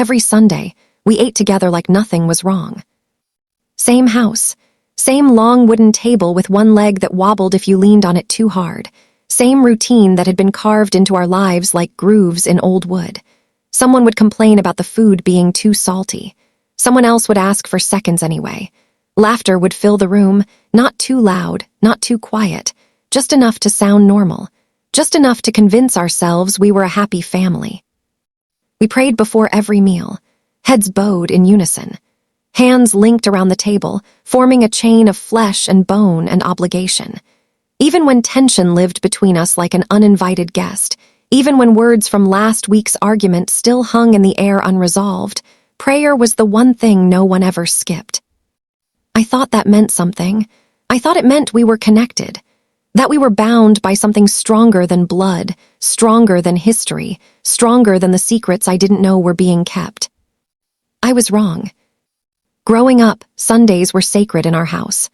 Every Sunday, we ate together like nothing was wrong. Same house, same long wooden table with one leg that wobbled if you leaned on it too hard. Same routine that had been carved into our lives like grooves in old wood. Someone would complain about the food being too salty. Someone else would ask for seconds anyway. Laughter would fill the room, not too loud, not too quiet, just enough to sound normal, just enough to convince ourselves we were a happy family. We prayed before every meal, heads bowed in unison, hands linked around the table, forming a chain of flesh and bone and obligation. Even when tension lived between us like an uninvited guest, even when words from last week's argument still hung in the air unresolved, prayer was the one thing no one ever skipped. I thought that meant something. I thought it meant we were connected, that we were bound by something stronger than blood, stronger than history, stronger than the secrets I didn't know were being kept. I was wrong. Growing up, Sundays were sacred in our house,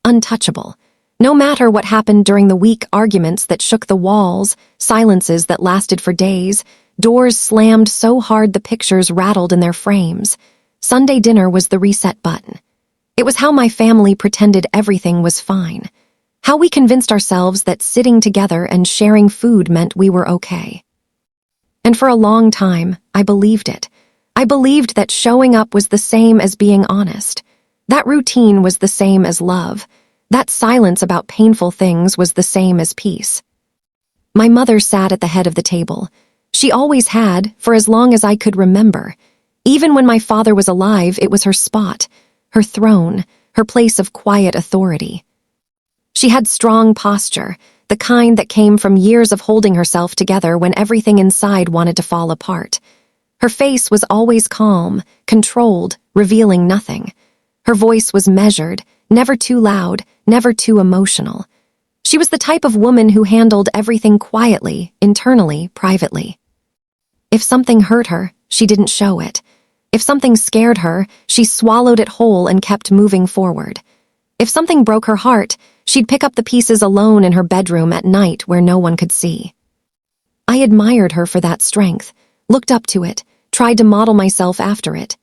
untouchable. No matter what happened during the week, arguments that shook the walls, silences that lasted for days, doors slammed so hard the pictures rattled in their frames. Sunday dinner was the reset button. It was how my family pretended everything was fine. How we convinced ourselves that sitting together and sharing food meant we were okay. And for a long time, I believed it. I believed that showing up was the same as being honest. That routine was the same as love. That silence about painful things was the same as peace. My mother sat at the head of the table. She always had, for as long as I could remember. Even when my father was alive, it was her spot, her throne, her place of quiet authority. She had strong posture, the kind that came from years of holding herself together when everything inside wanted to fall apart. Her face was always calm, controlled, revealing nothing. Her voice was measured, never too loud, never too emotional. She was the type of woman who handled everything quietly, internally, privately. If something hurt her, she didn't show it. If something scared her, she swallowed it whole and kept moving forward. If something broke her heart, she'd pick up the pieces alone in her bedroom at night where no one could see. I admired her for that strength, looked up to it, tried to model myself after it.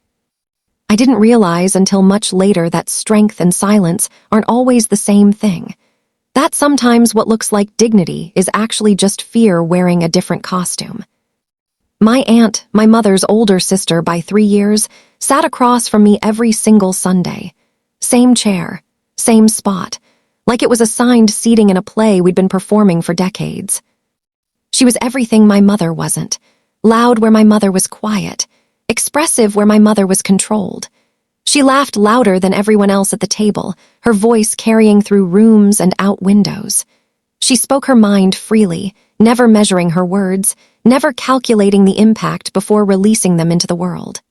I didn't realize until much later that strength and silence aren't always the same thing. That sometimes what looks like dignity is actually just fear wearing a different costume. My aunt, my mother's older sister by 3 years, sat across from me every single Sunday. Same chair, same spot, like it was assigned seating in a play we'd been performing for decades. She was everything my mother wasn't, loud where my mother was quiet, expressive where my mother was controlled. She laughed louder than everyone else at the table, her voice carrying through rooms and out windows. She spoke her mind freely, never measuring her words, never calculating the impact before releasing them into the world.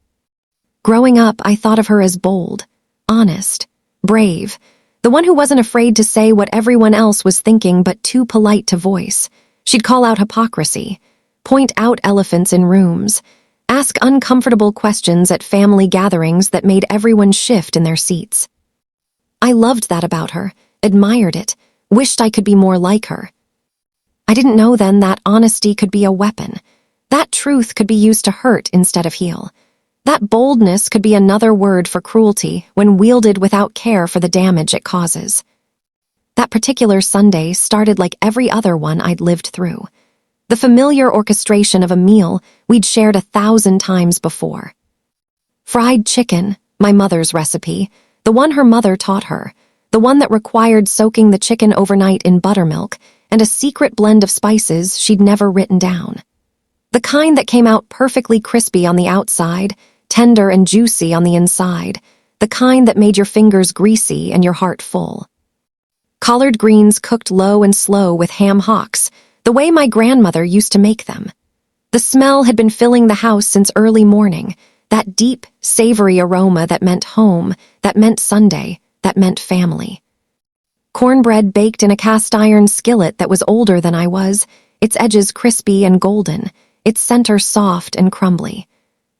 Growing up, I thought of her as bold, honest, brave, the one who wasn't afraid to say what everyone else was thinking but too polite to voice. She'd call out hypocrisy, point out elephants in rooms, ask uncomfortable questions at family gatherings that made everyone shift in their seats. I loved that about her, admired it, wished I could be more like her. I didn't know then that honesty could be a weapon. That truth could be used to hurt instead of heal. That boldness could be another word for cruelty when wielded without care for the damage it causes. That particular Sunday started like every other one I'd lived through. The familiar orchestration of a meal we'd shared 1,000 times before. Fried chicken, my mother's recipe, the one her mother taught her, the one that required soaking the chicken overnight in buttermilk, and a secret blend of spices she'd never written down. The kind that came out perfectly crispy on the outside, tender and juicy on the inside, the kind that made your fingers greasy and your heart full. Collard greens cooked low and slow with ham hocks, the way my grandmother used to make them. The smell had been filling the house since early morning, that deep, savory aroma that meant home, that meant Sunday, that meant family. Cornbread baked in a cast-iron skillet that was older than I was, its edges crispy and golden, its center soft and crumbly.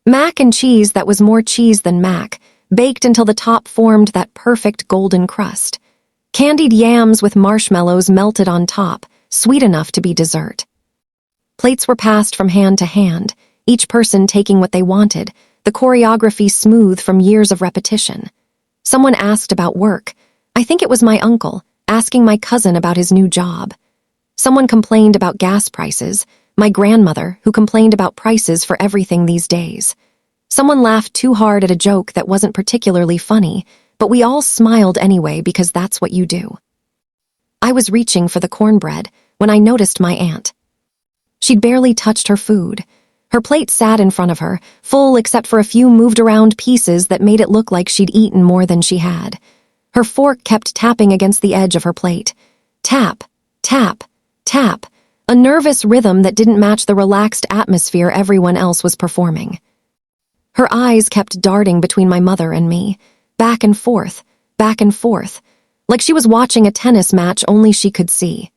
Mac and cheese that was more cheese than mac, baked until the top formed that perfect golden crust. Candied yams with marshmallows melted on top, sweet enough to be dessert. Plates were passed from hand to hand, each person taking what they wanted, the choreography smooth from years of repetition. Someone asked about work. I think it was my uncle, asking my cousin about his new job. Someone complained about gas prices, my grandmother, who complained about prices for everything these days. Someone laughed too hard at a joke that wasn't particularly funny, but we all smiled anyway because that's what you do. I was reaching for the cornbread when I noticed my aunt. She'd barely touched her food. Her plate sat in front of her, full except for a few moved-around pieces that made it look like she'd eaten more than she had. Her fork kept tapping against the edge of her plate. Tap, tap, tap, a nervous rhythm that didn't match the relaxed atmosphere everyone else was performing. Her eyes kept darting between my mother and me, back and forth, like she was watching a tennis match only she could see.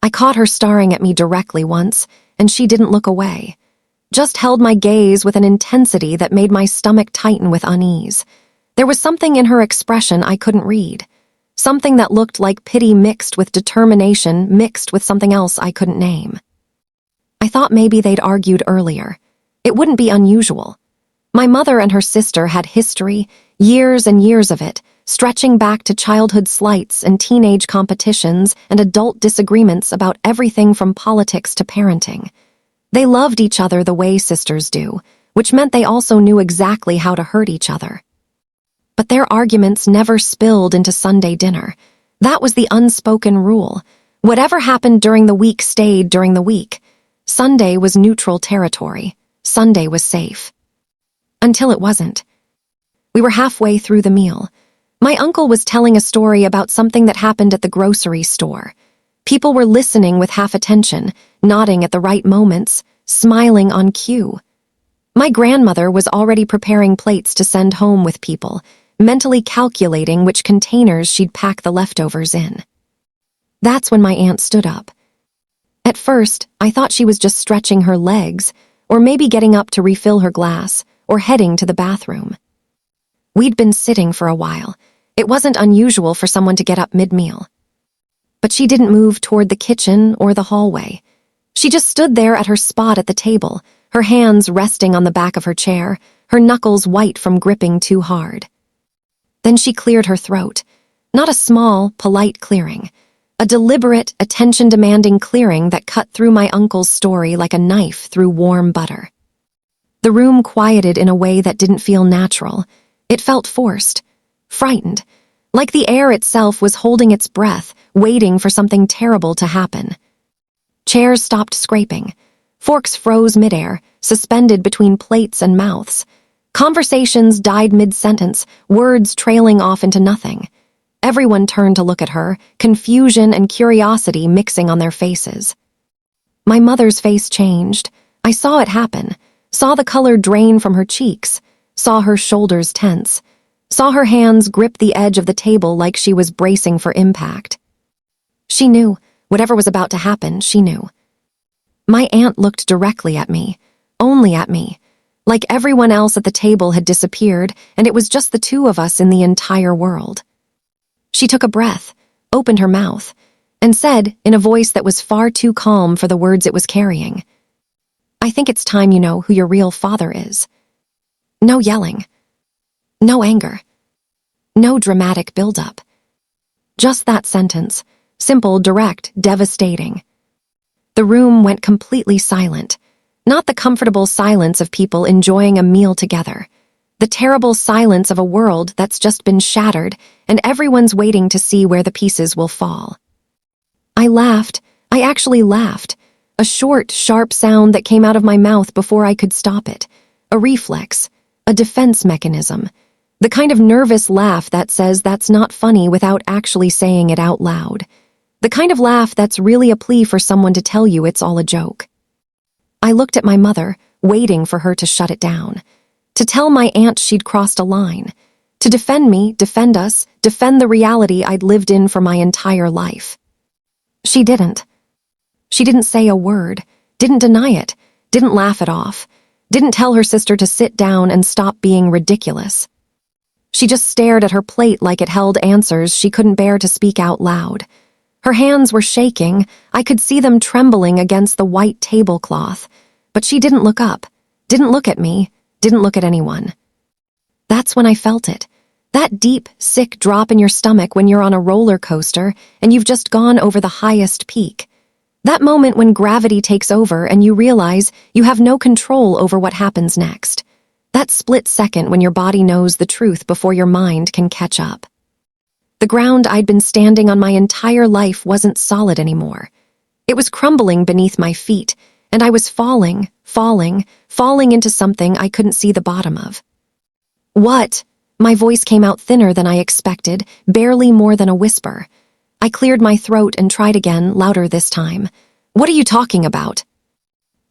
I caught her staring at me directly once, and she didn't look away. Just held my gaze with an intensity that made my stomach tighten with unease. There was something in her expression I couldn't read. Something that looked like pity mixed with determination mixed with something else I couldn't name. I thought maybe they'd argued earlier. It wouldn't be unusual. My mother and her sister had history, years and years of it, stretching back to childhood slights and teenage competitions and adult disagreements about everything from politics to parenting. They loved each other the way sisters do, which meant they also knew exactly how to hurt each other. But their arguments never spilled into Sunday dinner. That was the unspoken rule. Whatever happened during the week stayed during the week. Sunday was neutral territory. Sunday was safe. Until it wasn't. We were halfway through the meal. My uncle was telling a story about something that happened at the grocery store. People were listening with half attention, nodding at the right moments, smiling on cue. My grandmother was already preparing plates to send home with people, mentally calculating which containers she'd pack the leftovers in. That's when my aunt stood up. At first, I thought she was just stretching her legs, or maybe getting up to refill her glass, or heading to the bathroom. We'd been sitting for a while. It wasn't unusual for someone to get up mid-meal. But she didn't move toward the kitchen or the hallway. She just stood there at her spot at the table, her hands resting on the back of her chair, her knuckles white from gripping too hard. Then she cleared her throat. Not a small, polite clearing. A deliberate, attention-demanding clearing that cut through my uncle's story like a knife through warm butter. The room quieted in a way that didn't feel natural. It felt forced, frightened, like the air itself was holding its breath, waiting for something terrible to happen. Chairs stopped scraping. Forks froze midair, suspended between plates and mouths. Conversations died mid-sentence, words trailing off into nothing. Everyone turned to look at her, confusion and curiosity mixing on their faces. My mother's face changed. I saw it happen, saw the color drain from her cheeks, saw her shoulders tense, saw her hands grip the edge of the table like she was bracing for impact. She knew. Whatever was about to happen, she knew. My aunt looked directly at me, only at me, like everyone else at the table had disappeared and it was just the two of us in the entire world. She took a breath, opened her mouth, and said, in a voice that was far too calm for the words it was carrying, "I think it's time you know who your real father is." No yelling. No anger. No dramatic build-up. Just that sentence. Simple, direct, devastating. The room went completely silent. Not the comfortable silence of people enjoying a meal together. The terrible silence of a world that's just been shattered and everyone's waiting to see where the pieces will fall. I laughed. I actually laughed. A short, sharp sound that came out of my mouth before I could stop it. A reflex. A defense mechanism. The kind of nervous laugh that says that's not funny without actually saying it out loud. The kind of laugh that's really a plea for someone to tell you it's all a joke. I looked at my mother, waiting for her to shut it down. To tell my aunt she'd crossed a line. To defend me, defend us, defend the reality I'd lived in for my entire life. She didn't. She didn't say a word, didn't deny it, didn't laugh it off, didn't tell her sister to sit down and stop being ridiculous. She just stared at her plate like it held answers she couldn't bear to speak out loud. Her hands were shaking. I could see them trembling against the white tablecloth. But she didn't look up, didn't look at me, didn't look at anyone. That's when I felt it. That deep, sick drop in your stomach when you're on a roller coaster and you've just gone over the highest peak. That moment when gravity takes over and you realize you have no control over what happens next. That split second when your body knows the truth before your mind can catch up. The ground I'd been standing on my entire life wasn't solid anymore. It was crumbling beneath my feet, and I was falling into something I couldn't see the bottom of. What? My voice came out thinner than I expected, barely more than a whisper. I cleared my throat and tried again, louder this time. What are you talking about?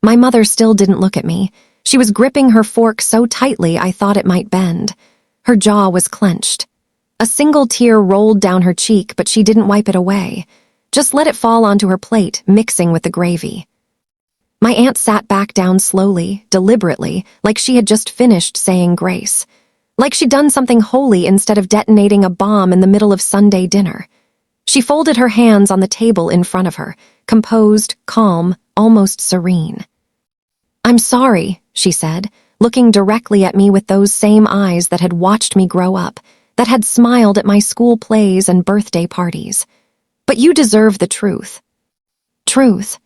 My mother still didn't look at me. She was gripping her fork so tightly I thought it might bend. Her jaw was clenched. A single tear rolled down her cheek, but she didn't wipe it away. Just let it fall onto her plate, mixing with the gravy. My aunt sat back down slowly, deliberately, like she had just finished saying grace. Like she'd done something holy instead of detonating a bomb in the middle of Sunday dinner. She folded her hands on the table in front of her, composed, calm, almost serene. "I'm sorry," she said, looking directly at me with those same eyes that had watched me grow up, that had smiled at my school plays and birthday parties. "But you deserve the truth." Truth.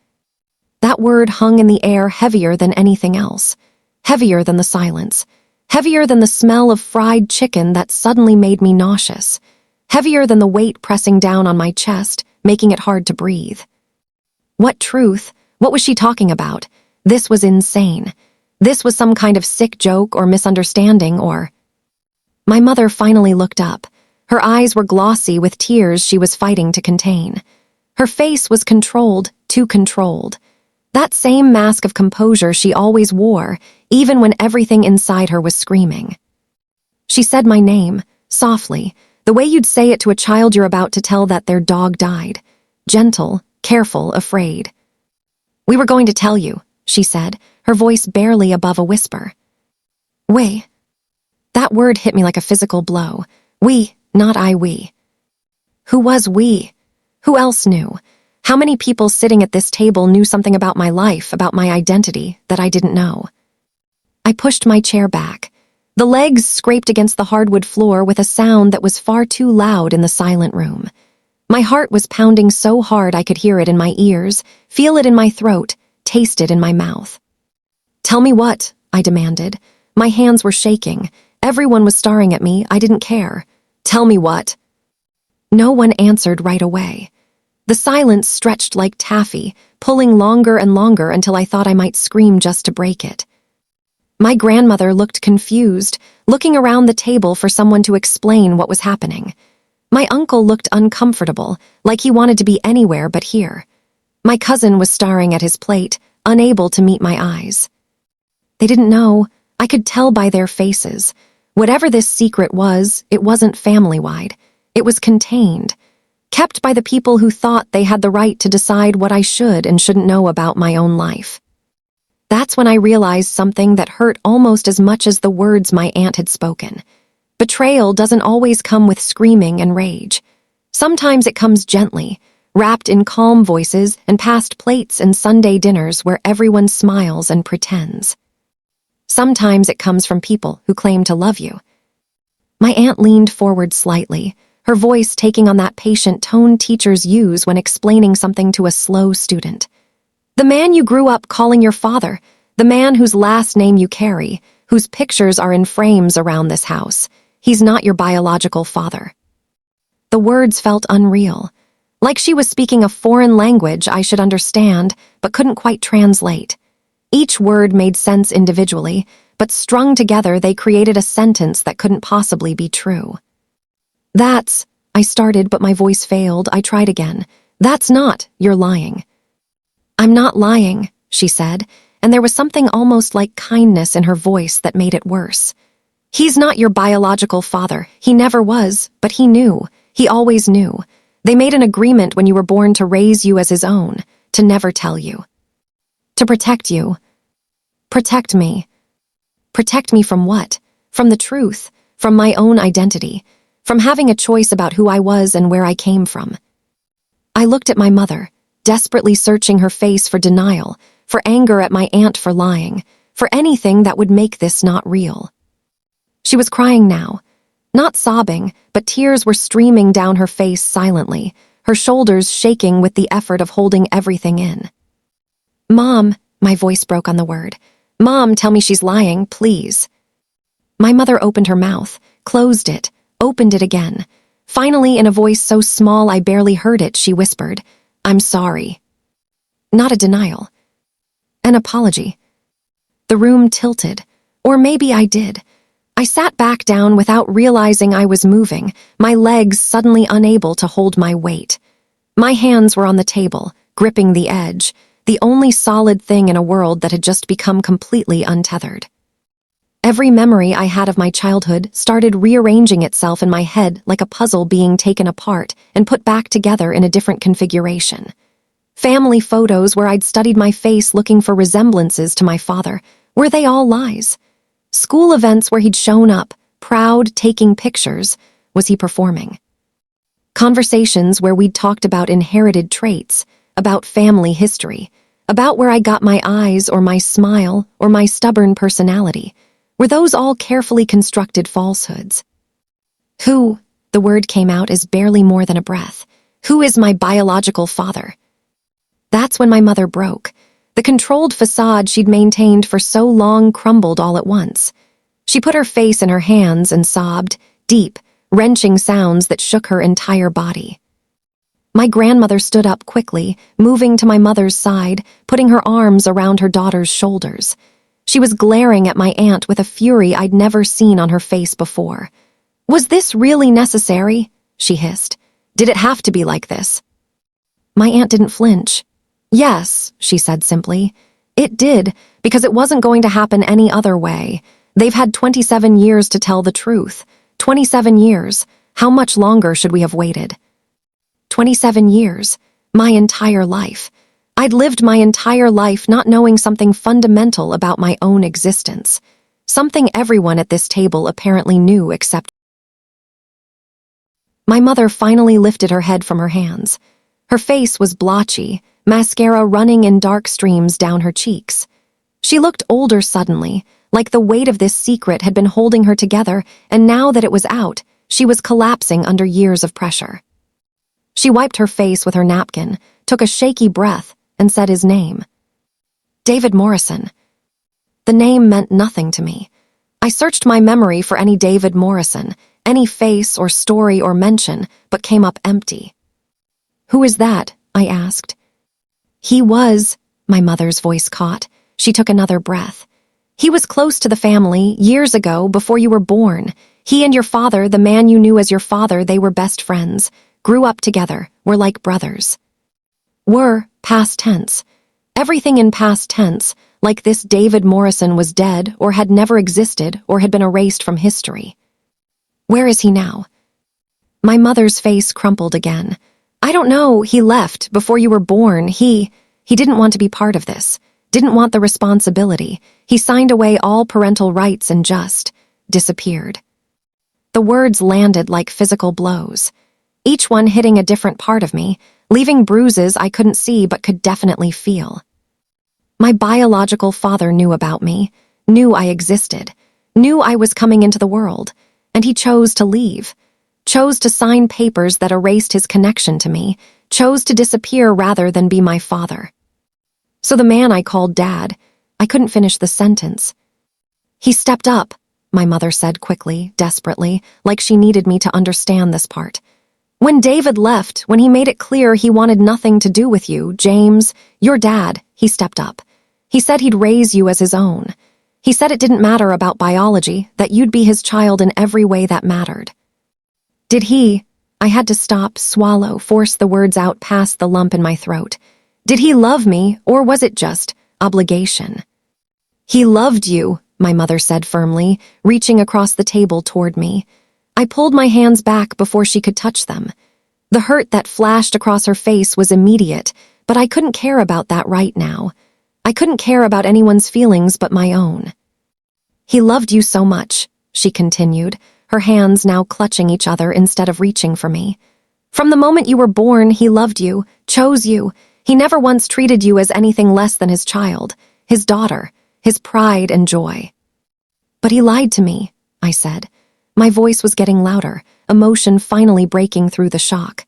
That word hung in the air heavier than anything else, heavier than the silence, heavier than the smell of fried chicken that suddenly made me nauseous, heavier than the weight pressing down on my chest, making it hard to breathe. What truth? What was she talking about? This was insane. This was some kind of sick joke or misunderstanding or... My mother finally looked up. Her eyes were glossy with tears she was fighting to contain. Her face was controlled, too controlled. That same mask of composure she always wore, even when everything inside her was screaming. She said my name, softly, the way you'd say it to a child you're about to tell that their dog died. Gentle, careful, afraid. "We were going to tell you," she said, her voice barely above a whisper. "We." That word hit me like a physical blow. We, not I, we. Who was we? Who else knew? How many people sitting at this table knew something about my life, about my identity, that I didn't know? I pushed my chair back. The legs scraped against the hardwood floor with a sound that was far too loud in the silent room. My heart was pounding so hard I could hear it in my ears, feel it in my throat, taste it in my mouth. "Tell me what?" I demanded. My hands were shaking. Everyone was staring at me. I didn't care. "Tell me what?" No one answered right away. The silence stretched like taffy, pulling longer and longer until I thought I might scream just to break it. My grandmother looked confused, looking around the table for someone to explain what was happening. My uncle looked uncomfortable, like he wanted to be anywhere but here. My cousin was staring at his plate, unable to meet my eyes. They didn't know. I could tell by their faces. Whatever this secret was, it wasn't family-wide. It was contained, kept by the people who thought they had the right to decide what I should and shouldn't know about my own life. That's when I realized something that hurt almost as much as the words my aunt had spoken. Betrayal doesn't always come with screaming and rage. Sometimes it comes gently, wrapped in calm voices and past plates and Sunday dinners where everyone smiles and pretends. Sometimes it comes from people who claim to love you. My aunt leaned forward slightly, her voice taking on that patient tone teachers use when explaining something to a slow student. "The man you grew up calling your father, the man whose last name you carry, whose pictures are in frames around this house, he's not your biological father." The words felt unreal, like she was speaking a foreign language I should understand but couldn't quite translate. Each word made sense individually, but strung together they created a sentence that couldn't possibly be true. "That's," I started, but my voice failed. I tried again. "That's not, you're lying." "I'm not lying," she said, and there was something almost like kindness in her voice that made it worse. "He's not your biological father. He never was, but he knew. He always knew. They made an agreement when you were born to raise you as his own, to never tell you. To protect you. Protect me. Protect me from what? From the truth, from my own identity, from having a choice about who I was and where I came from." I looked at my mother, desperately searching her face for denial, for anger at my aunt for lying, for anything that would make this not real. She was crying now. Not sobbing, but tears were streaming down her face silently, her shoulders shaking with the effort of holding everything in. "Mom," my voice broke on the word. "Mom, tell me she's lying, please." My mother opened her mouth, closed it, opened it again. Finally, in a voice so small I barely heard it, she whispered, "I'm sorry." Not a denial. An apology. The room tilted. Or maybe I did. I sat back down without realizing I was moving, my legs suddenly unable to hold my weight. My hands were on the table, gripping the edge, the only solid thing in a world that had just become completely untethered. Every memory I had of my childhood started rearranging itself in my head like a puzzle being taken apart and put back together in a different configuration. Family photos where I'd studied my face looking for resemblances to my father, were they all lies? School events where he'd shown up, proud, taking pictures, was he performing? Conversations where we'd talked about inherited traits, about family history, about where I got my eyes or my smile or my stubborn personality. Were those all carefully constructed falsehoods? Who, the word came out as barely more than a breath, who is my biological father? That's when my mother broke. The controlled facade she'd maintained for so long crumbled all at once. She put her face in her hands and sobbed, deep, wrenching sounds that shook her entire body. My grandmother stood up quickly, moving to my mother's side, putting her arms around her daughter's shoulders. She was glaring at my aunt with a fury I'd never seen on her face before. "Was this really necessary?" she hissed. "Did it have to be like this?" My aunt didn't flinch. "Yes," she said simply. "It did, because it wasn't going to happen any other way. They've had 27 years to tell the truth. 27 years. How much longer should we have waited?" 27 years. My entire life. I'd lived my entire life not knowing something fundamental about my own existence. Something everyone at this table apparently knew except... My mother finally lifted her head from her hands. Her face was blotchy, mascara running in dark streams down her cheeks. She looked older suddenly, like the weight of this secret had been holding her together, and now that it was out, she was collapsing under years of pressure. She wiped her face with her napkin, took a shaky breath, and said his name. David Morrison. The name meant nothing to me. I searched my memory for any David Morrison, any face or story or mention, but came up empty. "Who is that?" I asked. "He was," my mother's voice caught. She took another breath. "He was close to the family, years ago, before you were born. He and your father, the man you knew as your father, they were best friends. Grew up together, were like brothers." Were, past tense. Everything in past tense, like this David Morrison was dead or had never existed or had been erased from history. "Where is he now?" My mother's face crumpled again. "I don't know, he left before you were born. He didn't want to be part of this, didn't want the responsibility. He signed away all parental rights and just disappeared." The words landed like physical blows, each one hitting a different part of me, leaving bruises I couldn't see but could definitely feel. My biological father knew about me, knew I existed, knew I was coming into the world, and he chose to leave, chose to sign papers that erased his connection to me, chose to disappear rather than be my father. So the man I called Dad, I couldn't finish the sentence. "He stepped up," my mother said quickly, desperately, like she needed me to understand this part. "When David left, when he made it clear he wanted nothing to do with you, James, your dad, he stepped up. He said he'd raise you as his own. He said it didn't matter about biology, that you'd be his child in every way that mattered." Did he? I had to stop, swallow, force the words out past the lump in my throat. Did he love me, or was it just obligation? "He loved you," my mother said firmly, reaching across the table toward me. I pulled my hands back before she could touch them. The hurt that flashed across her face was immediate, but I couldn't care about that right now. I couldn't care about anyone's feelings but my own. "He loved you so much," she continued, her hands now clutching each other instead of reaching for me. "From the moment you were born, he loved you, chose you. He never once treated you as anything less than his child, his daughter. his pride and joy. But he lied to me, I said. My voice was getting louder, emotion finally breaking through the shock.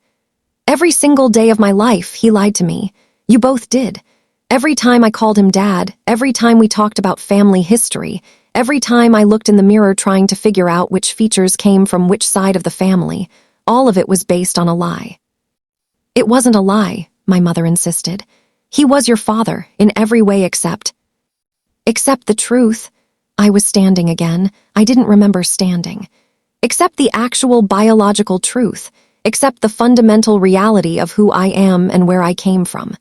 Every single day of my life, he lied to me. You both did. Every time I called him Dad, every time we talked about family history, every time I looked in the mirror trying to figure out which features came from which side of the family, all of it was based on a lie. It wasn't a lie, my mother insisted. He was your father, in every way except the truth. I was standing again. I didn't remember standing. Except the actual biological truth, except the fundamental reality of who I am and where I came from.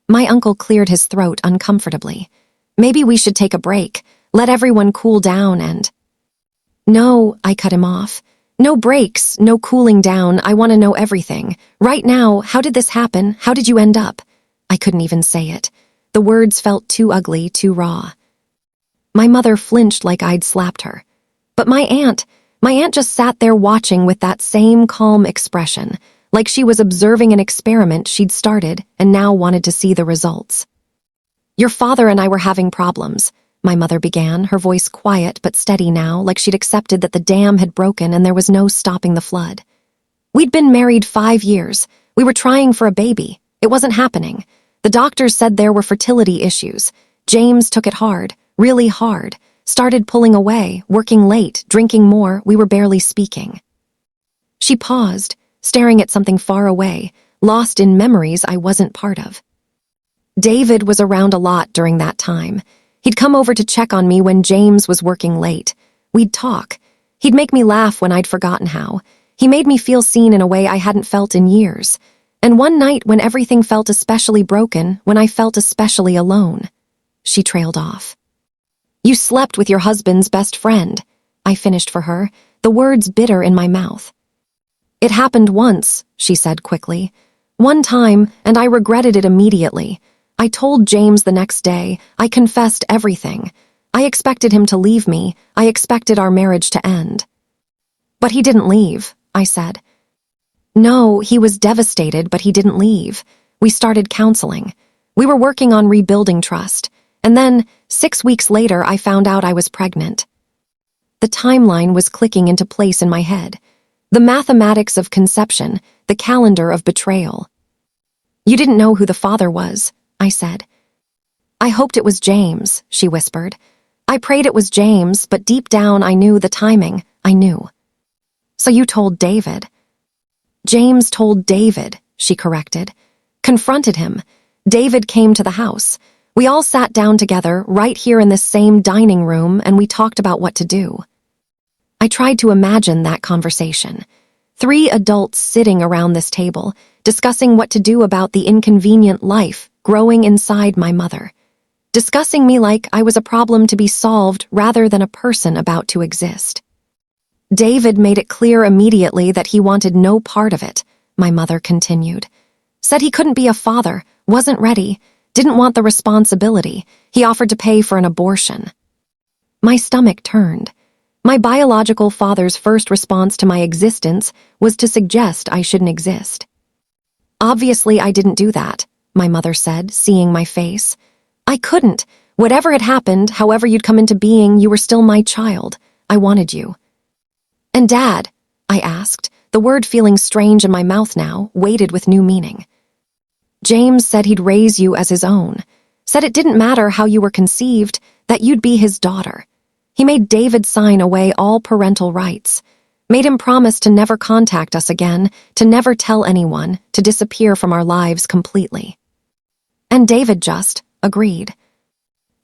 My uncle cleared his throat uncomfortably. Maybe we should take a break, let everyone cool down and... No, I cut him off. No breaks, no cooling down, I want to know everything. Right now, how did this happen? How did you end up? I couldn't even say it. The words felt too ugly, too raw. My mother flinched like I'd slapped her. But my aunt just sat there watching with that same calm expression, like she was observing an experiment she'd started and now wanted to see the results. Your father and I were having problems, my mother began, her voice quiet but steady now, like she'd accepted that the dam had broken and there was no stopping the flood. We'd been married 5 years. We were trying for a baby. It wasn't happening. The doctors said there were fertility issues. James took it hard, really hard, started pulling away, working late, drinking more, we were barely speaking. She paused, staring at something far away, lost in memories I wasn't part of. David was around a lot during that time. He'd come over to check on me when James was working late. We'd talk. He'd make me laugh when I'd forgotten how. He made me feel seen in a way I hadn't felt in years. And one night when everything felt especially broken, when I felt especially alone. She trailed off. You slept with your husband's best friend, I finished for her, the words bitter in my mouth. It happened once, she said quickly. One time, and I regretted it immediately. I told James the next day. I confessed everything. I expected him to leave me. I expected our marriage to end. But he didn't leave, I said. No, he was devastated, but he didn't leave. We started counseling. We were working on rebuilding trust. And then, 6 weeks later, I found out I was pregnant. The timeline was clicking into place in my head. The mathematics of conception, the calendar of betrayal. You didn't know who the father was, I said. I hoped it was James, she whispered. I prayed it was James, but deep down I knew the timing. I knew. So you told David. James told David, she corrected. Confronted him. David came to the house. We all sat down together, right here in this same dining room, and we talked about what to do. I tried to imagine that conversation. 3 adults sitting around this table, discussing what to do about the inconvenient life growing inside my mother. Discussing me like I was a problem to be solved rather than a person about to exist. David made it clear immediately that he wanted no part of it, my mother continued. Said he couldn't be a father, wasn't ready, didn't want the responsibility. He offered to pay for an abortion. My stomach turned. My biological father's first response to my existence was to suggest I shouldn't exist. Obviously, I didn't do that, my mother said, seeing my face. I couldn't. Whatever had happened, however you'd come into being, you were still my child. I wanted you. And Dad? I asked, the word feeling strange in my mouth now, weighted with new meaning. James said he'd raise you as his own. Said it didn't matter how you were conceived, that you'd be his daughter. He made David sign away all parental rights. Made him promise to never contact us again, to never tell anyone, to disappear from our lives completely. And David just agreed.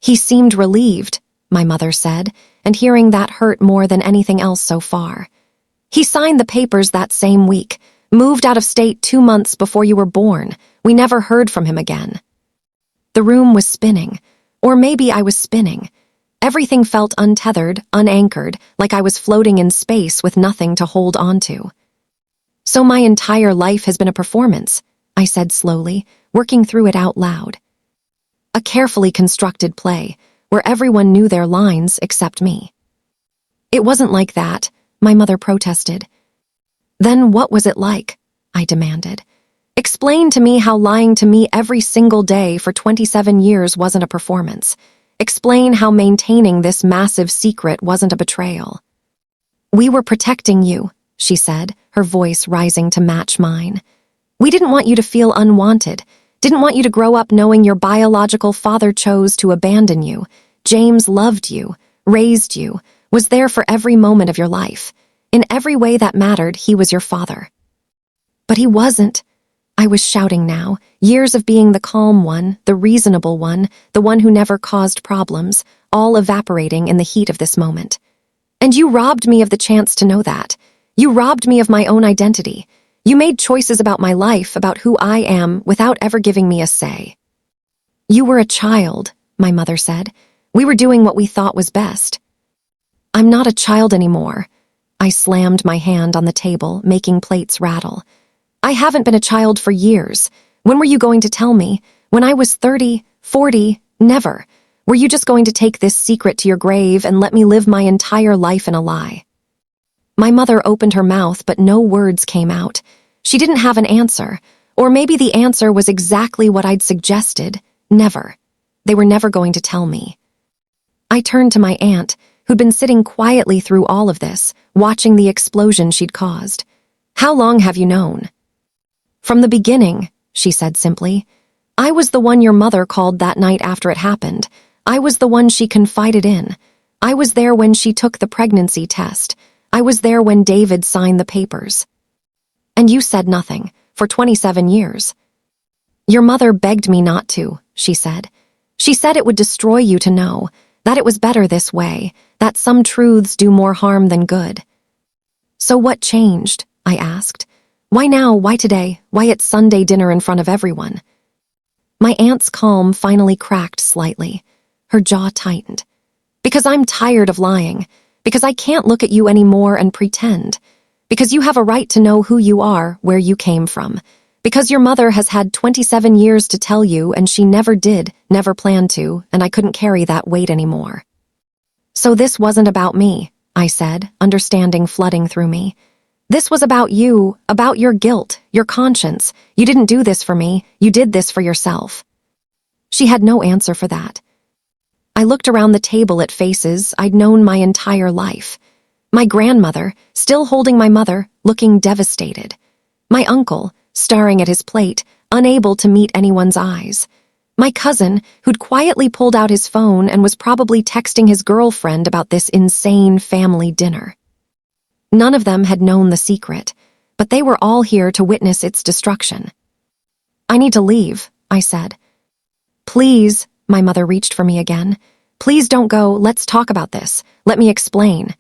He seemed relieved, my mother said, and hearing that hurt more than anything else so far. He signed the papers that same week, moved out of state 2 months before you were born. We never heard from him again. The room was spinning, or maybe I was spinning. Everything felt untethered, unanchored, like I was floating in space with nothing to hold on to. So my entire life has been a performance, I said slowly, working through it out loud. A carefully constructed play, where everyone knew their lines except me. It wasn't like that, my mother protested. Then what was it like? I demanded. Explain to me how lying to me every single day for 27 years wasn't a performance. Explain how maintaining this massive secret wasn't a betrayal. We were protecting you, she said, her voice rising to match mine. We didn't want you to feel unwanted, didn't want you to grow up knowing your biological father chose to abandon you. James loved you, raised you, was there for every moment of your life. In every way that mattered, he was your father. But he wasn't. I was shouting now, years of being the calm one, the reasonable one, the one who never caused problems, all evaporating in the heat of this moment. And you robbed me of the chance to know that. You robbed me of my own identity. You made choices about my life, about who I am, without ever giving me a say. You were a child, my mother said. We were doing what we thought was best. I'm not a child anymore. I slammed my hand on the table, making plates rattle. I haven't been a child for years. When were you going to tell me? When I was 30, 40, never. Were you just going to take this secret to your grave and let me live my entire life in a lie? My mother opened her mouth, but no words came out. She didn't have an answer. Or maybe the answer was exactly what I'd suggested. Never. They were never going to tell me. I turned to my aunt, who'd been sitting quietly through all of this, watching the explosion she'd caused. How long have you known? From the beginning, she said simply. I was the one your mother called that night after it happened. I was the one she confided in. I was there when she took the pregnancy test. I was there when David signed the papers. And you said nothing, for 27 years. Your mother begged me not to, she said. She said it would destroy you to know, that it was better this way, that some truths do more harm than good. So what changed? I asked. Why now? Why today? Why at Sunday dinner in front of everyone? My aunt's calm finally cracked slightly. Her jaw tightened. Because I'm tired of lying. Because I can't look at you anymore and pretend. Because you have a right to know who you are, where you came from. Because your mother has had 27 years to tell you and she never did, never planned to, and I couldn't carry that weight anymore. So this wasn't about me, I said, understanding flooding through me. This was about you, about your guilt, your conscience. You didn't do this for me, you did this for yourself. She had no answer for that. I looked around the table at faces I'd known my entire life. My grandmother, still holding my mother, looking devastated. My uncle, staring at his plate, unable to meet anyone's eyes. My cousin, who'd quietly pulled out his phone and was probably texting his girlfriend about this insane family dinner. None of them had known the secret, but they were all here to witness its destruction. I need to leave, I said. Please, my mother reached for me again. Please don't go, let's talk about this. Let me explain.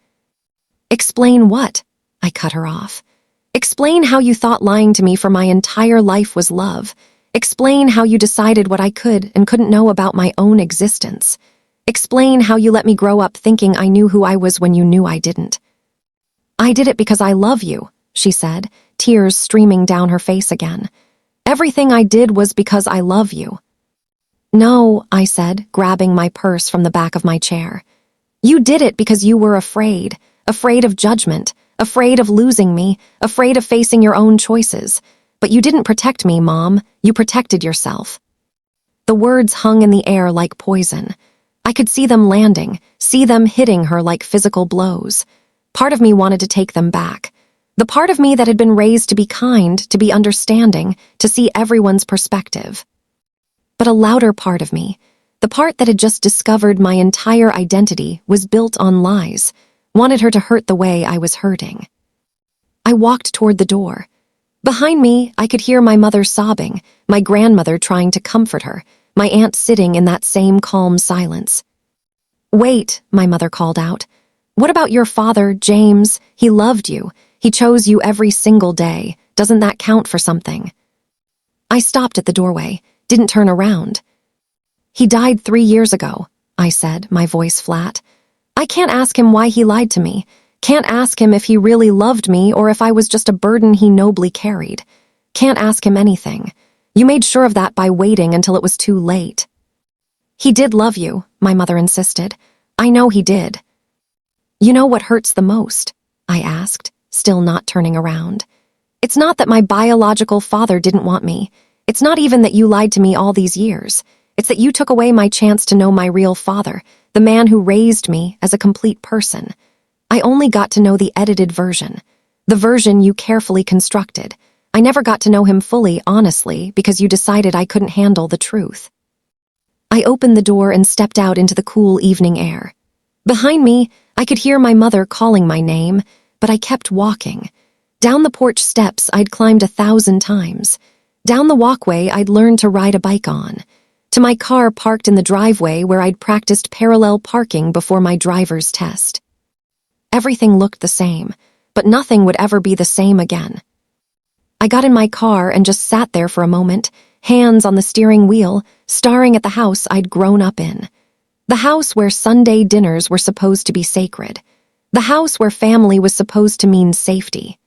Explain what? I cut her off. Explain how you thought lying to me for my entire life was love. Explain how you decided what I could and couldn't know about my own existence. Explain how you let me grow up thinking I knew who I was when you knew I didn't. I did it because I love you, she said, tears streaming down her face again. Everything I did was because I love you. No, I said, grabbing my purse from the back of my chair. You did it because you were afraid of judgment, afraid of losing me, afraid of facing your own choices. But you didn't protect me, Mom. You protected yourself. The words hung in the air like poison. I could see them landing, see them hitting her like physical blows. Part of me wanted to take them back. The part of me that had been raised to be kind, to be understanding, to see everyone's perspective. But a louder part of me, the part that had just discovered my entire identity, was built on lies, wanted her to hurt the way I was hurting. I walked toward the door. Behind me, I could hear my mother sobbing, my grandmother trying to comfort her, my aunt sitting in that same calm silence. Wait, my mother called out. What about your father, James? He loved you. He chose you every single day. Doesn't that count for something? I stopped at the doorway, didn't turn around. He died 3 years ago, I said, my voice flat. I can't ask him why he lied to me. Can't ask him if he really loved me or if I was just a burden he nobly carried. Can't ask him anything. You made sure of that by waiting until it was too late. He did love you, my mother insisted. I know he did. You know what hurts the most? I asked, still not turning around. It's not that my biological father didn't want me. It's not even that you lied to me all these years. It's that you took away my chance to know my real father, the man who raised me as a complete person. I only got to know the edited version, the version you carefully constructed. I never got to know him fully, honestly, because you decided I couldn't handle the truth. I opened the door and stepped out into the cool evening air. Behind me, I could hear my mother calling my name, but I kept walking. Down the porch steps I'd climbed 1,000 times. Down the walkway I'd learned to ride a bike on. To my car parked in the driveway where I'd practiced parallel parking before my driver's test. Everything looked the same, but nothing would ever be the same again. I got in my car and just sat there for a moment, hands on the steering wheel, staring at the house I'd grown up in. The house where Sunday dinners were supposed to be sacred. The house where family was supposed to mean safety.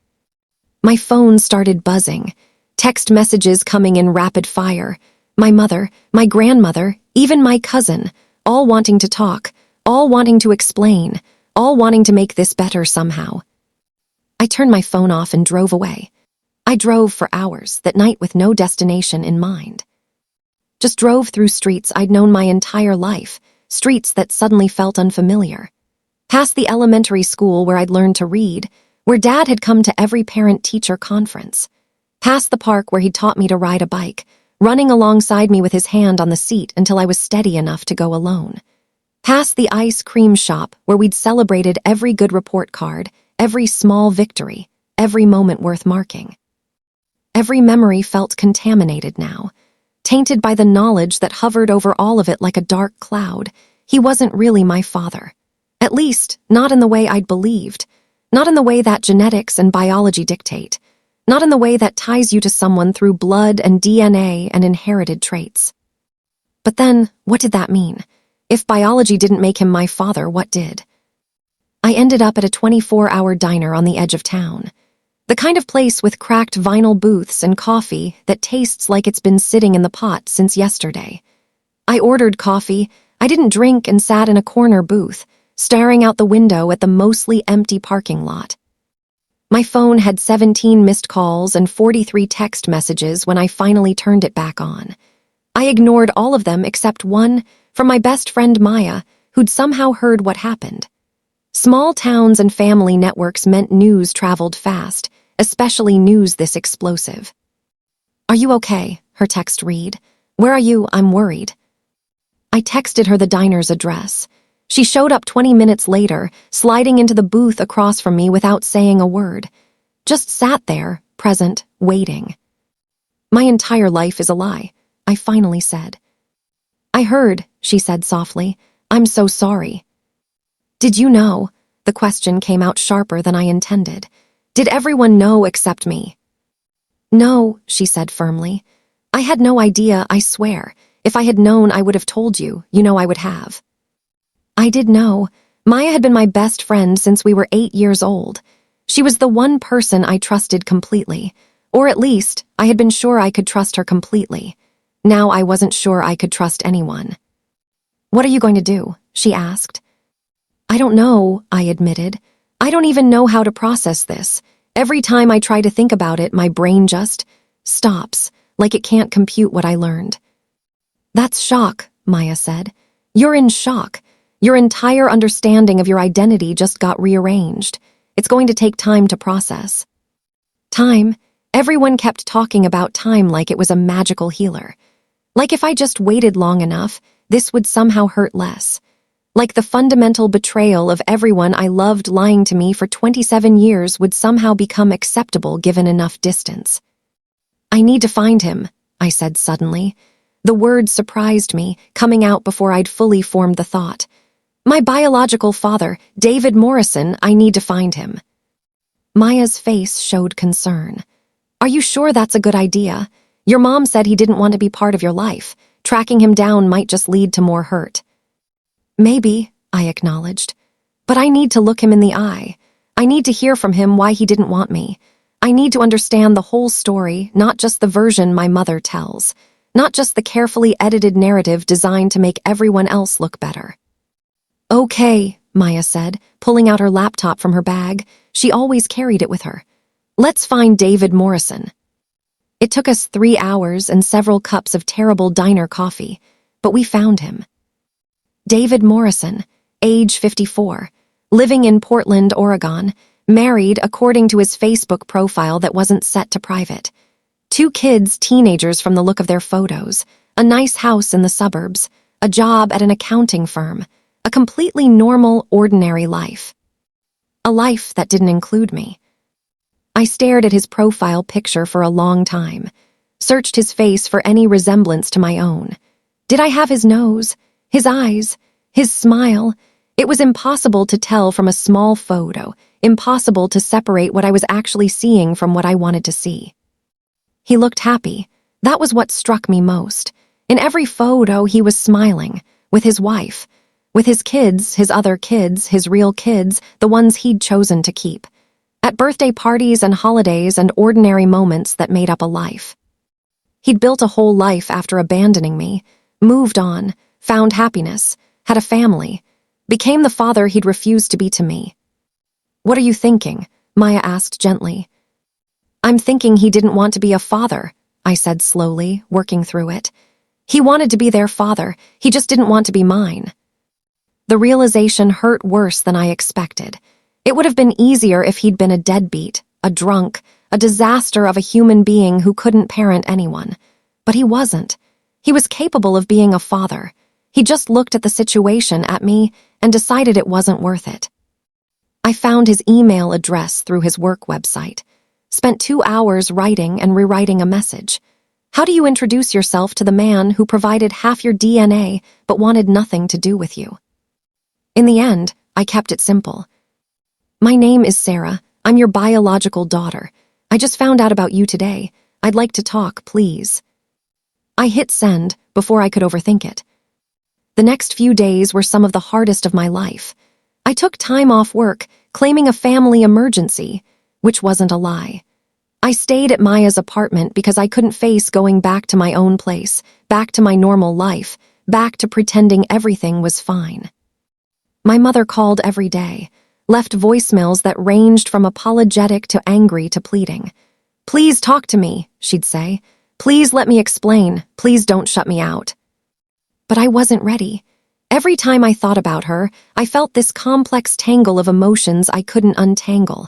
My phone started buzzing, text messages coming in rapid fire. My mother, my grandmother, even my cousin, all wanting to talk, all wanting to explain, all wanting to make this better somehow. I turned my phone off and drove away. I drove for hours that night with no destination in mind. Just drove through streets I'd known my entire life, streets that suddenly felt unfamiliar. Past the elementary school where I'd learned to read, where Dad had come to every parent-teacher conference. Past the park where he'd taught me to ride a bike, running alongside me with his hand on the seat until I was steady enough to go alone. Past the ice cream shop where we'd celebrated every good report card, every small victory, every moment worth marking. Every memory felt contaminated now, tainted by the knowledge that hovered over all of it like a dark cloud. He wasn't really my father. At least, not in the way I'd believed. Not in the way that genetics and biology dictate. Not in the way that ties you to someone through blood and DNA and inherited traits. But then, what did that mean? If biology didn't make him my father, what did? I ended up at a 24-hour diner on the edge of town. The kind of place with cracked vinyl booths and coffee that tastes like it's been sitting in the pot since yesterday. I ordered coffee. I didn't drink and sat in a corner booth, staring out the window at the mostly empty parking lot. My phone had 17 missed calls and 43 text messages when I finally turned it back on. I ignored all of them except one from my best friend Maya, who'd somehow heard what happened. Small towns and family networks meant news traveled fast, especially news this explosive. "Are you okay?" her text read. "Where are you? I'm worried." I texted her the diner's address. She showed up 20 minutes later, sliding into the booth across from me without saying a word. Just sat there, present, waiting. "My entire life is a lie," I finally said. "I heard," she said softly. "I'm so sorry." "Did you know?" The question came out sharper than I intended. "Did everyone know except me?" "No," she said firmly. "I had no idea, I swear. If I had known, I would have told you. You know I would have." I did know. Maya had been my best friend since we were 8 years old. She was the one person I trusted completely. Or at least, I had been sure I could trust her completely. Now I wasn't sure I could trust anyone. "What are you going to do?" she asked. "I don't know," I admitted. "I don't even know how to process this. Every time I try to think about it, my brain just stops, like it can't compute what I learned." "That's shock," Maya said. "You're in shock. Your entire understanding of your identity just got rearranged. It's going to take time to process." Time? Everyone kept talking about time like it was a magical healer. Like if I just waited long enough, this would somehow hurt less. Like the fundamental betrayal of everyone I loved lying to me for 27 years would somehow become acceptable given enough distance. "I need to find him," I said suddenly. The words surprised me, coming out before I'd fully formed the thought. "My biological father, David Morrison, I need to find him." Maya's face showed concern. "Are you sure that's a good idea? Your mom said he didn't want to be part of your life. Tracking him down might just lead to more hurt." "Maybe," I acknowledged. "But I need to look him in the eye. I need to hear from him why he didn't want me. I need to understand the whole story, not just the version my mother tells. Not just the carefully edited narrative designed to make everyone else look better." "Okay," Maya said, pulling out her laptop from her bag. She always carried it with her. "Let's find David Morrison." It took us 3 hours and several cups of terrible diner coffee. but we found him. David Morrison, age 54, living in Portland, Oregon, married according to his Facebook profile that wasn't set to private. 2 kids, teenagers from the look of their photos, a nice house in the suburbs, a job at an accounting firm, a completely normal, ordinary life. A life that didn't include me. I stared at his profile picture for a long time, searched his face for any resemblance to my own. Did I have his nose, his eyes, his smile? It was impossible to tell from a small photo, impossible to separate what I was actually seeing from what I wanted to see. He looked happy. That was what struck me most. In every photo, he was smiling, with his wife, with his kids, his other kids, his real kids, the ones he'd chosen to keep. At birthday parties and holidays and ordinary moments that made up a life. He'd built a whole life after abandoning me, moved on, found happiness, had a family, became the father he'd refused to be to me. "What are you thinking?" Maya asked gently. "I'm thinking he didn't want to be a father," I said slowly, working through it. "He wanted to be their father, he just didn't want to be mine." The realization hurt worse than I expected. It would have been easier if he'd been a deadbeat, a drunk, a disaster of a human being who couldn't parent anyone. But he wasn't. He was capable of being a father. He just looked at the situation, at me, and decided it wasn't worth it. I found his email address through his work website. Spent 2 hours writing and rewriting a message. How do you introduce yourself to the man who provided half your DNA but wanted nothing to do with you? In the end, I kept it simple. "My name is Sarah. I'm your biological daughter. I just found out about you today. I'd like to talk, please." I hit send before I could overthink it. The next few days were some of the hardest of my life. I took time off work, claiming a family emergency, which wasn't a lie. I stayed at Maya's apartment because I couldn't face going back to my own place, back to my normal life, back to pretending everything was fine. My mother called every day, left voicemails that ranged from apologetic to angry to pleading. "Please talk to me," she'd say. "Please let me explain. Please don't shut me out." But I wasn't ready. Every time I thought about her, I felt this complex tangle of emotions I couldn't untangle.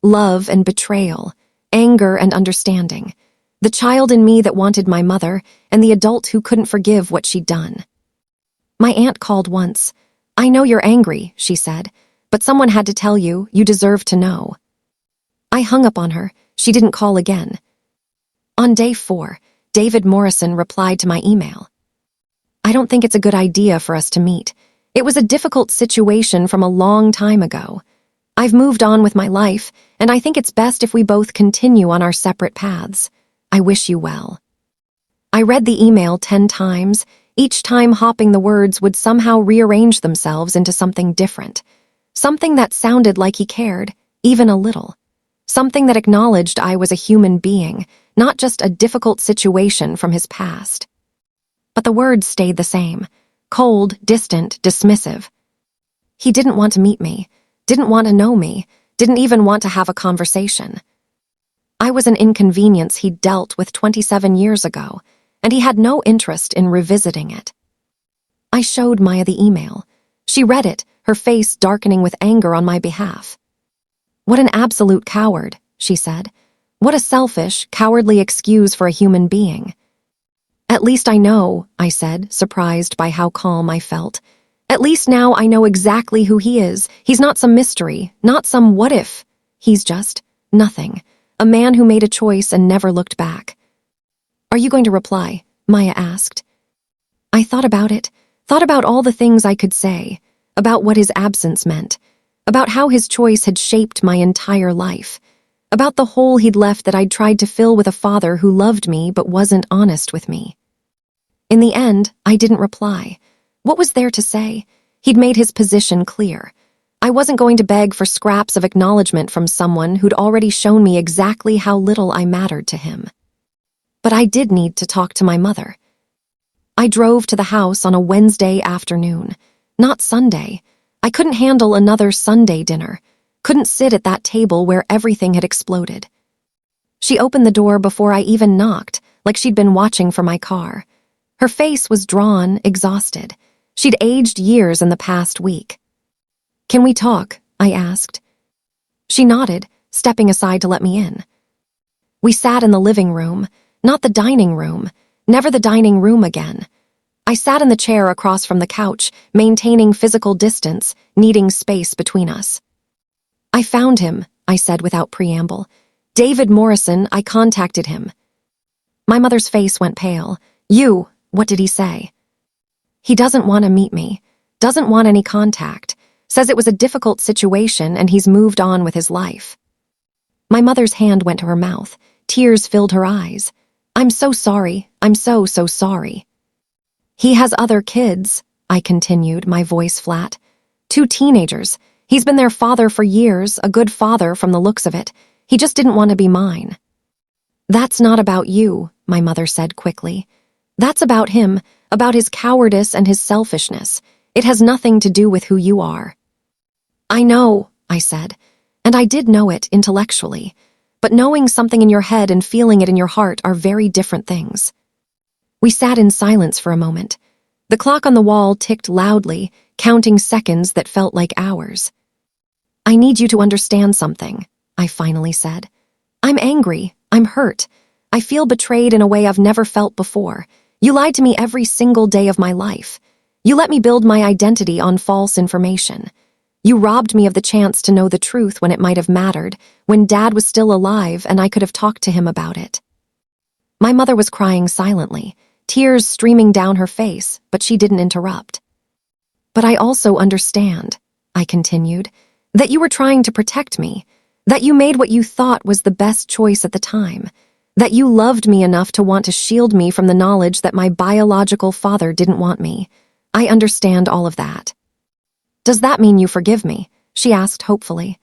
Love and betrayal, anger and understanding. The child in me that wanted my mother, and the adult who couldn't forgive what she'd done. My aunt called once. "I know you're angry," she said, "but someone had to tell you. You deserve to know." I hung up on her. She didn't call again. On day 4, David Morrison replied to my email. "I don't think it's a good idea for us to meet. It was a difficult situation from a long time ago. I've moved on with my life, and I think it's best if we both continue on our separate paths. I wish you well." I read the email 10 times, each time hoping the words would somehow rearrange themselves into something different. Something that sounded like he cared, even a little. Something that acknowledged I was a human being, not just a difficult situation from his past. But the words stayed the same. Cold, distant, dismissive. He didn't want to meet me, didn't want to know me, didn't even want to have a conversation. I was an inconvenience he'd dealt with 27 years ago, and he had no interest in revisiting it. I showed Maya the email. She read it, her face darkening with anger on my behalf. "What an absolute coward," she said. "What a selfish, cowardly excuse for a human being." "At least I know," I said, surprised by how calm I felt. "At least now I know exactly who he is. He's not some mystery, not some what if. He's just nothing. A man who made a choice and never looked back." "Are you going to reply?" Maya asked. I thought about it, thought about all the things I could say, about what his absence meant, about how his choice had shaped my entire life, about the hole he'd left that I'd tried to fill with a father who loved me but wasn't honest with me. In the end, I didn't reply. What was there to say? He'd made his position clear. I wasn't going to beg for scraps of acknowledgement from someone who'd already shown me exactly how little I mattered to him. But I did need to talk to my mother. I drove to the house on a Wednesday afternoon, not Sunday. I couldn't handle another Sunday dinner, couldn't sit at that table where everything had exploded. She opened the door before I even knocked, like she'd been watching for my car. Her face was drawn, exhausted. She'd aged years in the past week. "Can we talk?" I asked. She nodded, stepping aside to let me in. We sat in the living room, not the dining room, never the dining room again. I sat in the chair across from the couch, maintaining physical distance, needing space between us. "I found him," I said without preamble. "David Morrison, I contacted him." My mother's face went pale. What did he say?" "He doesn't want to meet me, doesn't want any contact, says it was a difficult situation and he's moved on with his life." My mother's hand went to her mouth. Tears filled her eyes. "I'm so sorry. I'm so sorry." "He has other kids," I continued, my voice flat. "2 teenagers. He's been their father for years, a good father from the looks of it. He just didn't want to be mine." "That's not about you," my mother said quickly. "That's about him, about his cowardice and his selfishness. It has nothing to do with who you are." "I know," I said, and I did know it intellectually. But knowing something in your head and feeling it in your heart are very different things. We sat in silence for a moment. The clock on the wall ticked loudly, counting seconds that felt like hours. "I need you to understand something," I finally said. "I'm angry. I'm hurt. I feel betrayed in a way I've never felt before. You lied to me every single day of my life. You let me build my identity on false information. You robbed me of the chance to know the truth when it might have mattered, when Dad was still alive and I could have talked to him about it." My mother was crying silently, tears streaming down her face, but she didn't interrupt. "But I also understand," I continued, "that you were trying to protect me, that you made what you thought was the best choice at the time, that you loved me enough to want to shield me from the knowledge that my biological father didn't want me. I understand all of that." "Does that mean you forgive me?" she asked hopefully.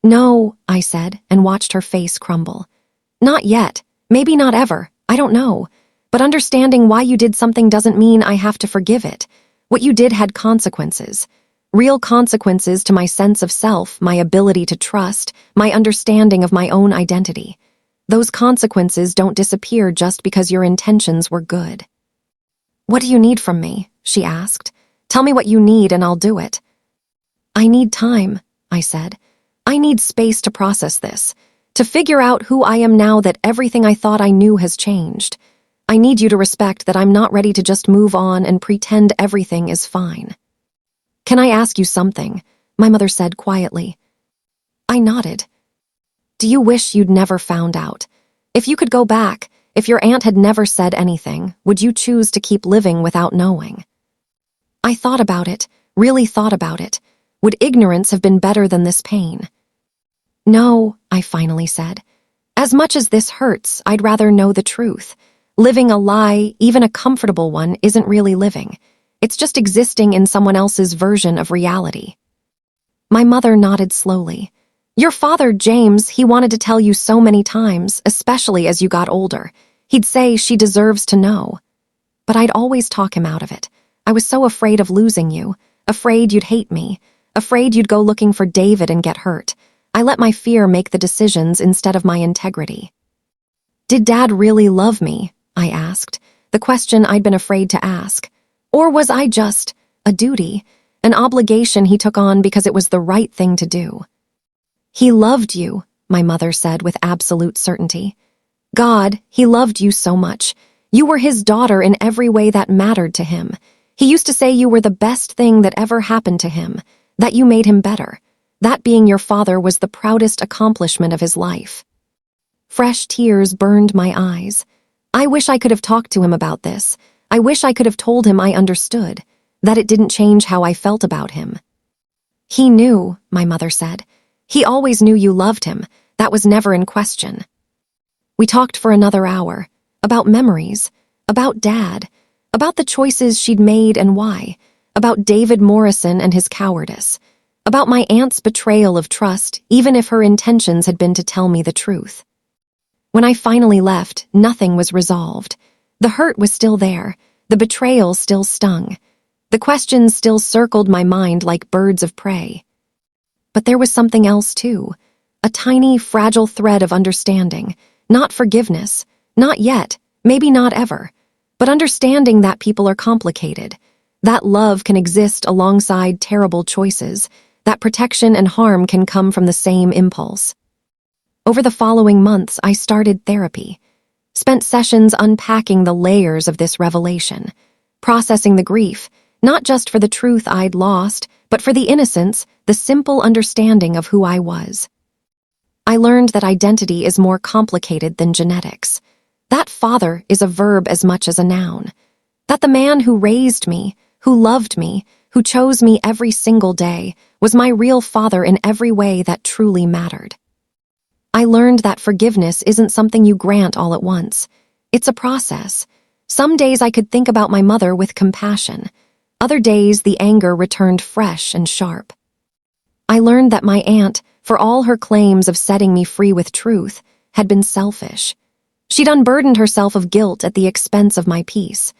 "No," I said, and watched her face crumble. "Not yet. Maybe not ever. I don't know. But understanding why you did something doesn't mean I have to forgive it. What you did had consequences. Real consequences to my sense of self, my ability to trust, my understanding of my own identity. Those consequences don't disappear just because your intentions were good." "What do you need from me?" she asked. "Tell me what you need and I'll do it." "I need time," I said. "I need space to process this, to figure out who I am now that everything I thought I knew has changed. I need you to respect that I'm not ready to just move on and pretend everything is fine." "Can I ask you something?" my mother said quietly. I nodded. "Do you wish you'd never found out? If you could go back, if your aunt had never said anything, would you choose to keep living without knowing?" I thought about it, really thought about it. Would ignorance have been better than this pain? "No," I finally said. "As much as this hurts, I'd rather know the truth. Living a lie, even a comfortable one, isn't really living. It's just existing in someone else's version of reality." My mother nodded slowly. "Your father, James, he wanted to tell you so many times, especially as you got older. He'd say she deserves to know. But I'd always talk him out of it. I was so afraid of losing you, afraid you'd hate me, afraid you'd go looking for David and get hurt. I let my fear make the decisions instead of my integrity." "Did Dad really love me?" I asked, the question I'd been afraid to ask. "Or was I just a duty, an obligation he took on because it was the right thing to do?" "He loved you," my mother said with absolute certainty. "God, he loved you so much. You were his daughter in every way that mattered to him. He used to say you were the best thing that ever happened to him, that you made him better. That being your father was the proudest accomplishment of his life." Fresh tears burned my eyes. I wish I could have talked to him about this. I wish I could have told him I understood, that it didn't change how I felt about him. "He knew," my mother said. "He always knew you loved him. That was never in question." We talked for another hour, about memories, about Dad, about the choices she'd made and why, about David Morrison and his cowardice, about my aunt's betrayal of trust, even if her intentions had been to tell me the truth. When I finally left, nothing was resolved. The hurt was still there, the betrayal still stung. The questions still circled my mind like birds of prey. But there was something else too, a tiny, fragile thread of understanding, not forgiveness, not yet, maybe not ever, But understanding that people are complicated, that love can exist alongside terrible choices, that protection and harm can come from the same impulse. Over the following months, I started therapy, spent sessions unpacking the layers of this revelation, processing the grief, not just for the truth I'd lost, but for the innocence, the simple understanding of who I was. I learned that identity is more complicated than genetics. That father is a verb as much as a noun. That the man who raised me, who loved me, who chose me every single day, was my real father in every way that truly mattered. I learned that forgiveness isn't something you grant all at once. It's a process. Some days I could think about my mother with compassion. Other days the anger returned fresh and sharp. I learned that my aunt, for all her claims of setting me free with truth, had been selfish. She'd unburdened herself of guilt at the expense of my peace.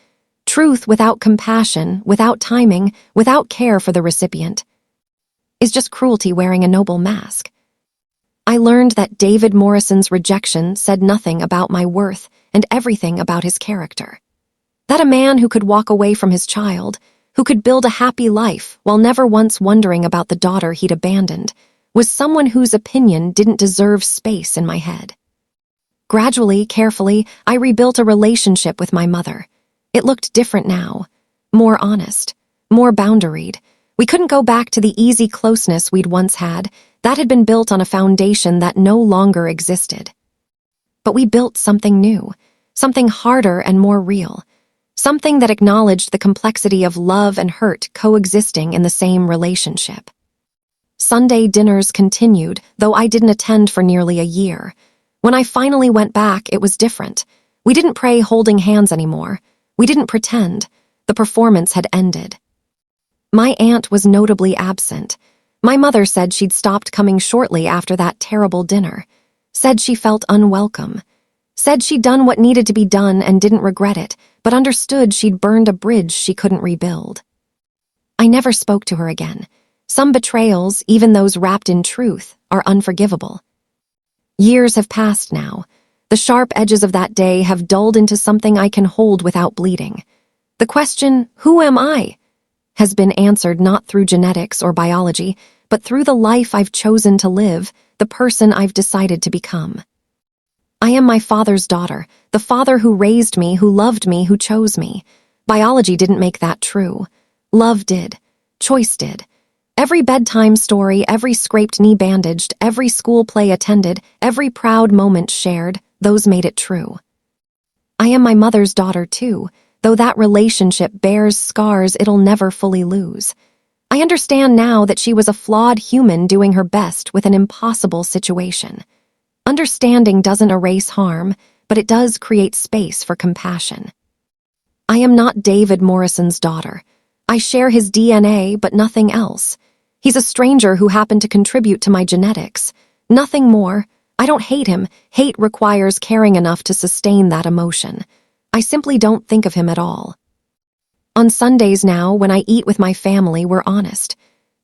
Truth without compassion, without timing, without care for the recipient, is just cruelty wearing a noble mask. I learned that David Morrison's rejection said nothing about my worth and everything about his character. That a man who could walk away from his child, who could build a happy life while never once wondering about the daughter he'd abandoned, was someone whose opinion didn't deserve space in my head. Gradually, carefully, I rebuilt a relationship with my mother. It looked different now, more honest, more boundaried. We couldn't go back to the easy closeness we'd once had. That had been built on a foundation that no longer existed. But we built something new, something harder and more real, something that acknowledged the complexity of love and hurt coexisting in the same relationship. Sunday dinners continued, though I didn't attend for nearly a year. When I finally went back, it was different. We didn't pray holding hands anymore. We didn't pretend. The performance had ended. My aunt was notably absent. My mother said she'd stopped coming shortly after that terrible dinner, said she felt unwelcome, said she'd done what needed to be done and didn't regret it, but understood she'd burned a bridge she couldn't rebuild. I never spoke to her again. Some betrayals, even those wrapped in truth, are unforgivable. Years have passed now. The sharp edges of that day have dulled into something I can hold without bleeding. The question, who am I, has been answered not through genetics or biology, but through the life I've chosen to live, the person I've decided to become. I am my father's daughter, the father who raised me, who loved me, who chose me. Biology didn't make that true. Love did. Choice did. Every bedtime story, every scraped knee bandaged, every school play attended, every proud moment shared, those made it true. I am my mother's daughter too, though that relationship bears scars it'll never fully lose. I understand now that she was a flawed human doing her best with an impossible situation. Understanding doesn't erase harm, but it does create space for compassion. I am not David Morrison's daughter. I share his DNA, but nothing else. He's a stranger who happened to contribute to my genetics. Nothing more. I don't hate him. Hate requires caring enough to sustain that emotion. I simply don't think of him at all. On Sundays now, when I eat with my family, we're honest.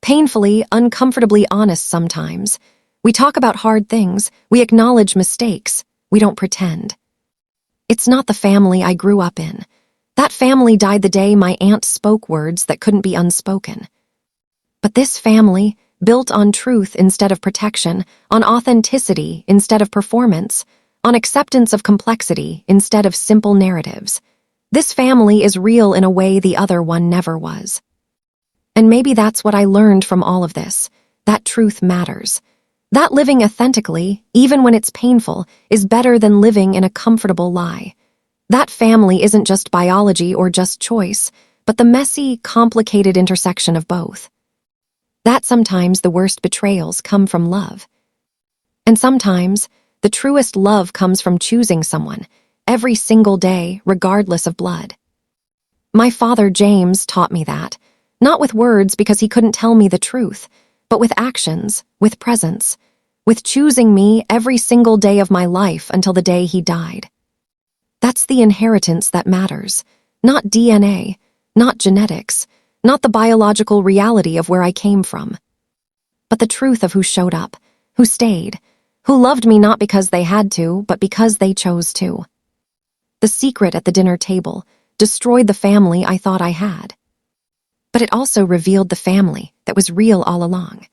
Painfully, uncomfortably honest sometimes. We talk about hard things. We acknowledge mistakes. We don't pretend. It's not the family I grew up in. That family died the day my aunt spoke words that couldn't be unspoken. But this family, built on truth instead of protection, on authenticity instead of performance, on acceptance of complexity instead of simple narratives. This family is real in a way the other one never was. And maybe that's what I learned from all of this, that truth matters. That living authentically, even when it's painful, is better than living in a comfortable lie. That family isn't just biology or just choice, but the messy, complicated intersection of both. That sometimes the worst betrayals come from love. And sometimes the truest love comes from choosing someone, every single day, regardless of blood. My father, James, taught me that, not with words because he couldn't tell me the truth, but with actions, with presence, with choosing me every single day of my life until the day he died. That's the inheritance that matters, not DNA, not genetics, not the biological reality of where I came from, but the truth of who showed up, who stayed, who loved me not because they had to, but because they chose to. The secret at the dinner table, destroyed the family I thought I had. But it also revealed the family that was real all along.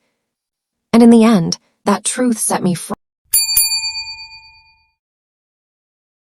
And in the end, that truth set me free.